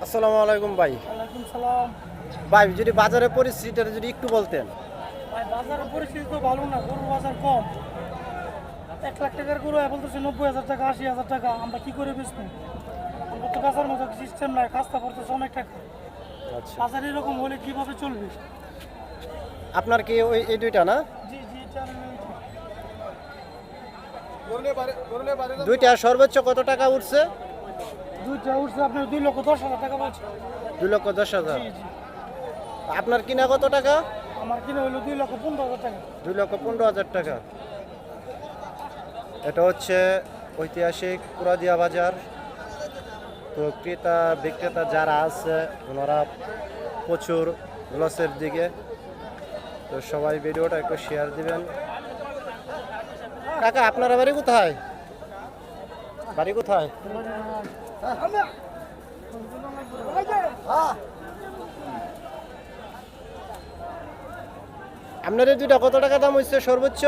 আসসালামু আলাইকুম ভাই। ওয়ালাইকুম সালাম। ভাই যদি বাজারের পরিস্থিতিটা যদি একটু বলতেন। ভাই বাজারের পরিস্থিতি তো ভালো না, গরুর বাজার কম। 1 লাখ টাকার গরু বলতেছে 90,000 টাকা, 80,000 টাকা। আমরা কি করে বেচবো? আমরা তো বেচার মতো সিস্টেম নাই, কাজটা পড়তেছে অনেক টাকা। আচ্ছা, বাজার এরকম হলে কিভাবে চলবে? আপনার কি ওই এই দুইটা না? জি জি, এটা দুইটা সর্বোচ্চ কত টাকা উঠছে? দুইটা উঠছে আপনার 2,10,000 টাকা বলছে। 2,10,000। জি জি। আপনার কিনা কত টাকা? আমার কিনে হলো 2,15,000 টাকা। 2,15,000 টাকা। এটা হচ্ছে ঐতিহাসিক পুরাদিয়া বাজার। তো ক্রেতা বিক্রেতা যারা আছে ওনারা প্রচুর লসের দিকে। তো সবাই ভিডিওটা একটু শেয়ার দিবেন। কাকা আপনারা বাড়ি কোথায়? বাড়ি কোথায়? আপনার এই দুইটা কত টাকা দাম হচ্ছে সর্বোচ্চ?